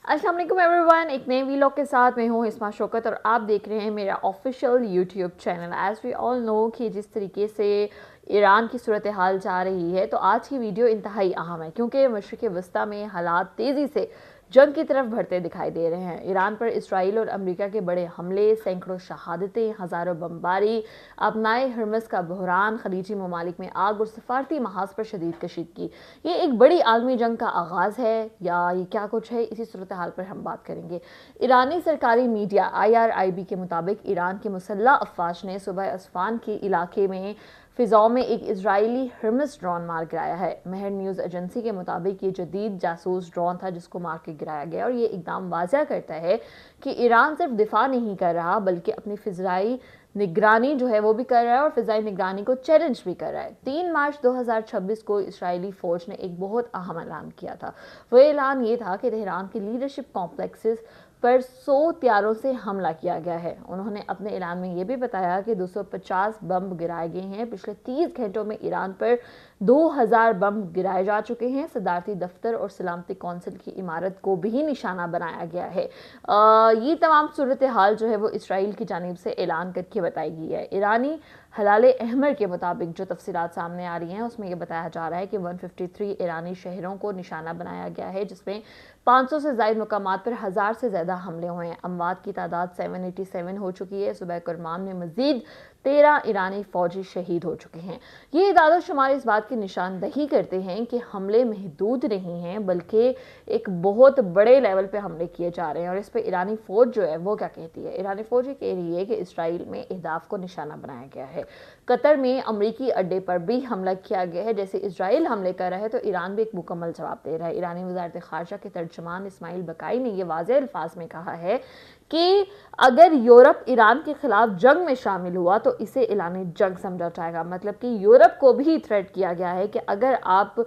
अस्सलाम वालेकुम एवरीवन, एक नए वीलॉग के साथ मैं हूँ इस्मा शौकत और आप देख रहे हैं मेरा official YouTube channel. As we all know कि जिस तरीके से ईरान की सूरत हाल जा रही है, तो आज की वीडियो इंतहाई अहम है क्योंकि मशरिक़ वस्ता में हालात तेज़ी से जंग की तरफ बढ़ते दिखाई दे रहे हैं। ईरान पर इसराइल और अमेरिका के बड़े हमले, सैकड़ों शहादतें, हज़ारों बमबारी, अपनाए हरमस का बहरान, खलीजी ममालिक में आग और सफारती महाज पर शदीद कशीदगी। ये एक बड़ी आलमी जंग का आगाज़ है या ये क्या कुछ है, इसी सूरत हाल पर हम बात करेंगे। ईरानी सरकारी मीडिया IRIB के मुताबिक ईरान के मुसल्लह अफवाज ने सुबह अस्फान के इलाके में फिजाओं में एक इजरायली हर्मस ड्रोन मार गिराया है। महर न्यूज़ एजेंसी के मुताबिक ये जदीद जासूस ड्रोन था जिसको मार के गिराया गया और ये इकदाम वाज़ह करता है कि ईरान सिर्फ दिफा नहीं कर रहा बल्कि अपनी फिजाई निगरानी जो है वो भी कर रहा है और फिजाई निगरानी को चैलेंज भी कर रहा है। 3 मार्च 2026 को इसराइली फौज ने एक बहुत अहम ऐलान किया था। वो ऐलान ये था कि तेहरान के लीडरशिप कॉम्प्लेक्सेस पर 100 त्यारों से हमला किया गया है। उन्होंने अपने ऐलान में ये भी बताया कि 250 बम गिराए गए हैं। पिछले 30 घंटों में ईरान पर 2000 बम गिराए जा चुके हैं। सदारती दफ्तर और सलामती कौंसिल की इमारत को भी निशाना बनाया गया है। ये तमाम सूरत हाल जो है वो इसराइल की जानिब से ऐलान करके बताई गई है। ईरानी हलाले अहमर के मुताबिक जो तफसीलात सामने आ रही हैं उसमें यह बताया जा रहा है कि 153 ईरानी शहरों को निशाना बनाया गया है, जिसमें 500 से ज़ायद मुकामात पर 1000 से ज़्यादा हमले हुए हैं। अमवात की तादाद 787 हो चुकी है। सुबह कुरमान में मजीद 13 ईरानी फौजी शहीद हो चुके हैं। ये इदाद शुमार इस बात की निशानदही करते हैं कि हमले महदूद नहीं हैं बल्कि एक बहुत बड़े लेवल पे हमले किए जा रहे हैं। और इस पर ईरानी फौज जो है वो क्या कहती है? ईरानी फौज ये कह रही है कि इसराइल में अहदाफ को निशाना बनाया गया है। कतर में अमरीकी अड्डे पर भी हमला किया गया है। जैसे इसराइल हमले कर रहा है तो ईरान भी एक मुकम्मल जवाब दे रहा है। ईरानी वज़ारत ख़ारजा के तर्जुमान इस्माइल बकाई ने यह वाज़ेह अल्फाज में कहा है कि अगर यूरोप ईरान के खिलाफ जंग में शामिल हुआ तो इसे ऐलानी जंग समझा जाएगा। मतलब कि यूरोप को भी थ्रेट किया गया है कि अगर आप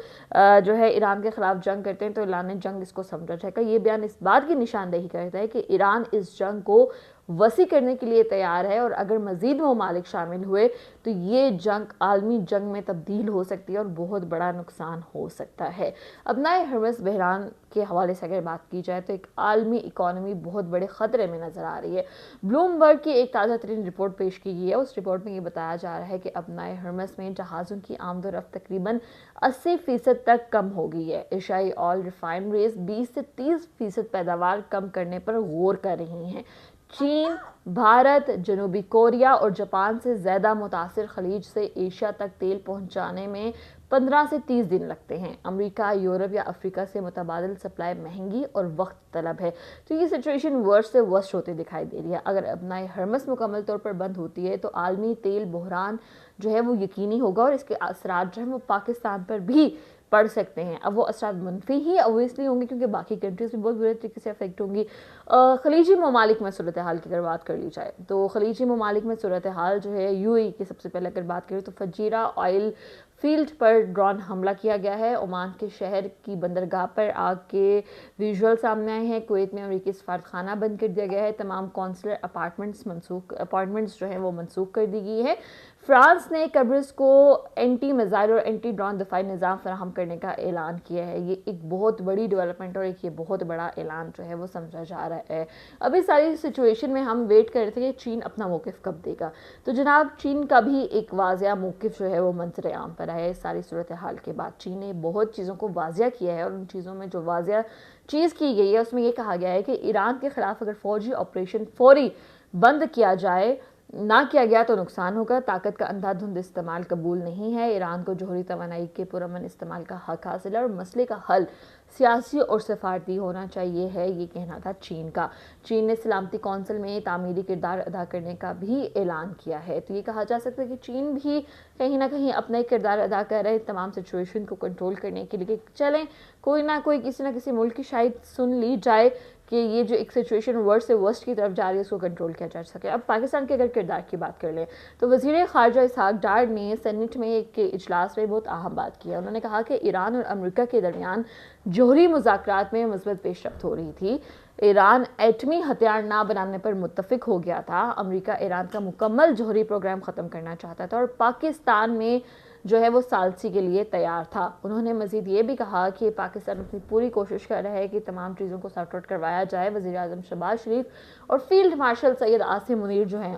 जो है ईरान के खिलाफ जंग करते हैं तो ऐलानी जंग इसको समझा जाएगा। ये बयान इस बात की निशानदेही करता है कि ईरान इस जंग को वसी करने के लिए तैयार है और अगर मजीद ममालिक शामिल हुए तो ये जंग आलमी जंग में तब्दील हो सकती है और बहुत बड़ा नुकसान हो सकता है। अपनाए हरमस बहरान के हवाले से अगर बात की जाए तो एक आलमी इकॉनमी बहुत बड़े ख़तरे में नज़र आ रही है। ब्लूमबर्ग की एक ताज़ा तरीन रिपोर्ट पेश की गई है। उस रिपोर्ट में ये बताया जा रहा है कि अपनाए हरमस में जहाज़ों की आमदोरफ्त तकरीबन 80% तक कम हो गई है। एशियाई ऑयल रिफाइनरीज 20 से 30% पैदावार कम करने पर गौर कर रही हैं। चीन, भारत, जनूबी कोरिया और जापान से ज़्यादा मुतासिर खलीज से एशिया तक तेल पहुंचाने में 15 से 30 दिन लगते हैं। अमेरिका, यूरोप या अफ्रीका से मुतबादिल सप्लाई महंगी और वक्त तलब है। तो ये सिचुएशन वर्स्ट से वर्स्ट होती दिखाई दे रही है। अगर अपनाए हरमस मुकम्मल तौर पर बंद होती है तो आलमी तेल बहरान जो है वो यकीनी होगा और इसके असरात जो है वो पाकिस्तान पर भी पढ़ सकते हैं। अब वो असरात मनफी ही ओबियसली होंगे क्योंकि बाकी कंट्रीज भी बहुत बुरे तरीके से अफेक्ट होंगी। खलीजी ममालिक में सूरत हाल की अगर बात कर ली जाए तो खलीजी ममालिक में सूरत हाल जो है UAE की सबसे पहले अगर बात करें तो फजीरा ऑयल फील्ड पर ड्रोन हमला किया गया है। ओमान के शहर की बंदरगाह पर आग के विजुअल सामने आए हैं। कुवैत में अमेरिकी सफारतखाना बंद कर दिया गया है। तमाम कौंसलर अपॉइंटमेंट्स जो हैं वो मनसूख कर दी गई है। फ्रांस ने कब्रिस को एंटी मिसाइल और एंटी ड्रोन दफाई निज़ाम फराहम करने का ऐलान किया है। ये एक बहुत बड़ी डेवलपमेंट और एक ये बहुत बड़ा ऐलान जो है वो समझा जा रहा है। अभी सारी सिचुएशन में हम वेट कर रहे थे कि चीन अपना मौक़िफ़ कब देगा। तो जनाब चीन का भी एक वाज़िया मौक़िफ़ जो है वो मंजर आम पर आया है। सारी सूरत हाल के बाद चीन ने बहुत चीज़ों को वाज़िया किया है और उन चीज़ों में जो वाज़िया चीज़ की गई है उसमें ये कहा गया है कि ईरान के ख़िलाफ़ अगर फ़ौजी ऑपरेशन फौरी बंद किया जाए ना किया गया तो नुकसान होगा। ताकत का अंधाधुंध इस्तेमाल कबूल नहीं है। ईरान को जोहरी तवानाई के पुरअमन इस्तेमाल का हक हासिल है और मसले का हल सियासी और सफारती होना चाहिए है, ये कहना था चीन का। चीन ने सलामती कौंसिल में तामीरी किरदार अदा करने का भी ऐलान किया है। तो ये कहा जा सकता है कि चीन भी कहीं ना कहीं अपना एक किरदार अदा कर रहे हैं तमाम सिचुएशन को कंट्रोल करने के लिए। चलें कोई ना कोई किसी ना किसी मुल्क की शायद सुन ली जाए कि ये जो एक सिचुएशन वर्स्ट से वर्स्ट की तरफ जा रही है उसको कंट्रोल किया जा सके। अब पाकिस्तान के अगर किरदार की बात कर लें तो वज़ीर ख़ारजा इसहाक़ डार ने सेनेट में एक इजलास में बहुत अहम बात की है। उन्होंने कहा कि ईरान और अमेरिका के दरमियान जोहरी मुज़ाकरात में मुस्बत पेशरफ्त हो रही थी। ईरान एटमी हथियार ना बनाने पर मुत्तफिक हो गया था। अमेरिका ईरान का मुकम्मल जोहरी प्रोग्राम ख़त्म करना चाहता था और पाकिस्तान में जो है वो सालसी के लिए तैयार था। उन्होंने मज़ीद ये भी कहा कि पाकिस्तान अपनी पूरी कोशिश कर रहा है कि तमाम चीज़ों को सॉर्ट आउट करवाया जाए। वज़ीर आज़म शहबाज शरीफ और फील्ड मार्शल सैयद आसिम मुनीर जो हैं,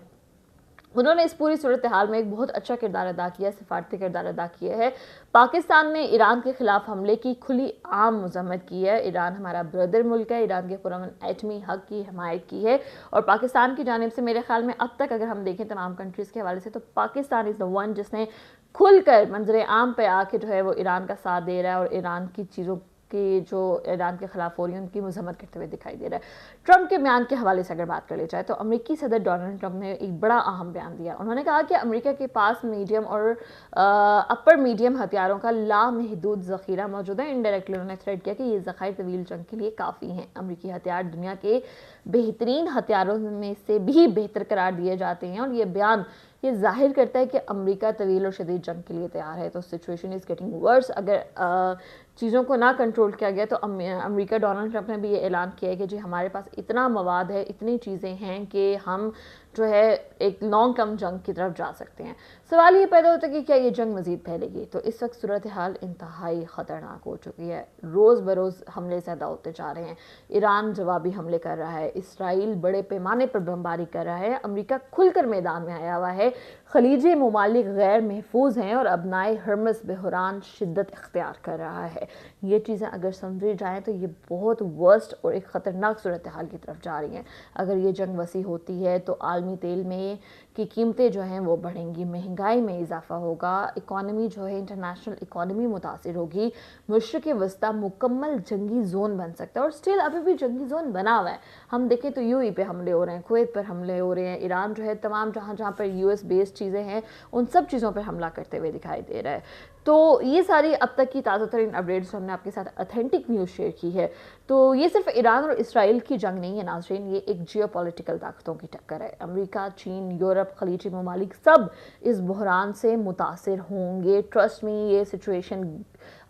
उन्होंने इस पूरी सूरत हाल में एक बहुत अच्छा किरदार अदा किया, सिफारती किरदार अदा किया है। पाकिस्तान ने ईरान के खिलाफ हमले की खुली आम मजम्मत की है। ईरान हमारा ब्रदर मुल्क है, ईरान के पुरअमन एटमी हक की हमायत की है और पाकिस्तान की जानिब से मेरे ख्याल में अब तक अगर हम देखें तमाम कंट्रीज़ के हवाले से, तो पाकिस्तान इज़ द वन जिसने खुलकर मंजर आम पे आके जो है वो ईरान का साथ दे रहा है और ईरान की चीज़ों कि जो ईरान के खिलाफ हो रही है उनकी मजम्मत करते हुए दिखाई दे रहा है। ट्रंप के बयान के हवाले से अगर बात कर ली जाए तो अमेरिकी सदर डोनाल्ड ट्रंप ने एक बड़ा अहम बयान दिया। उन्होंने कहा कि अमेरिका के पास मीडियम और अपर मीडियम हथियारों का लामहदूद ज़ख़ीरा मौजूद है। इनडायरेक्टली उन्होंने थ्रेड किया कि ये ज़ख़ायर तवील जंग के लिए काफ़ी हैं। अमेरिकी हथियार दुनिया के बेहतरीन हथियारों में से भी बेहतर करार दिए जाते हैं और ये बयान ये जाहिर करता है कि अमेरिका तवील और शदीद जंग के लिए तैयार है। तो सिचुएशन इज़ गेटिंग वर्स। अगर चीज़ों को ना कंट्रोल किया गया तो अमेरिका, डोनाल्ड ट्रंप ने भी ये ऐलान किया है कि जी हमारे पास इतना मवाद है, इतनी चीज़ें हैं कि हम जो है एक लॉन्ग टर्म जंग की तरफ जा सकते हैं। सवाल ये पैदा होता है कि क्या ये जंग मज़ीद फैलेगी। तो इस वक्त सूरत हाल इंतहाई ख़तरनाक हो चुकी है। रोज़ बरोज़ हमले ज़्यादा होते जा रहे हैं। ईरान जवाबी हमले कर रहा है, इसराइल बड़े पैमाने पर बमबारी कर रहा है, अमेरिका खुलकर मैदान में आया हुआ है, खलीजी ममालिक गैर महफूज हैं और अबनाए हरमस बहरान शिद्दत इख्तियार कर रहा है। ये चीज़ें अगर समझी जाएँ तो ये बहुत वर्स्ट और एक ख़तरनाक सूरत हाल की तरफ जा रही हैं। अगर ये जंग वसी होती है तो आलमी तेल में की कीमतें जो हैं वो बढ़ेंगी, महंगाई में इजाफा होगा, इकॉनमी जो है इंटरनेशनल इकॉनमी मुतासिर होगी, मशरिक़ वस्ता मुकम्मल जंगी जोन बन सकता है और स्टिल अभी भी जंगी जोन बना हुआ है। हम देखें तो यूएई पे हमले हो रहे हैं, कुवैत पर हमले हो रहे हैं, ईरान जो है तमाम जहाँ जहाँ पर यूएस बेस्ड चीज़ें हैं उन सब चीज़ों पर हमला करते हुए दिखाई दे रहा है। तो ये सारी अब तक की ताज़ा तरीन अपडेट्स हमने आपके साथ ऑथेंटिक न्यूज़ शेयर की है। तो ये सिर्फ ईरान और इसराइल की जंग नहीं है नाज़रीन, ये एक जियोपॉलिटिकल ताकतों की टक्कर है। अमेरिका, चीन, यूरोप, खलीजी ममालिक सब इस बहरान से मुतासिर होंगे। ट्रस्ट मी, ये सिचुएशन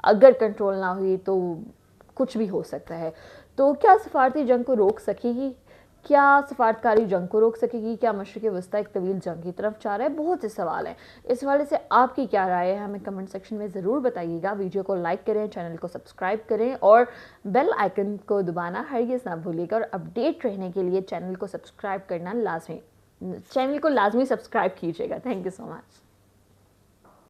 अगर कंट्रोल ना हुई तो कुछ भी हो सकता है। तो क्या सफारती जंग को रोक सकेगी? क्या सफारतकारी जंग को रोक सकेगी? क्या मशरिक़ वस्ता एक तवील जंग की तरफ जा रहा है? बहुत से सवाल हैं। इस हवाले से आपकी क्या राय है हमें कमेंट सेक्शन में ज़रूर बताइएगा। वीडियो को लाइक करें, चैनल को सब्सक्राइब करें और बेल आइकन को दबाना हरगिज़ ना भूलिएगा। और अपडेट रहने के लिए चैनल को लाजमी सब्सक्राइब कीजिएगा। Thank you so much.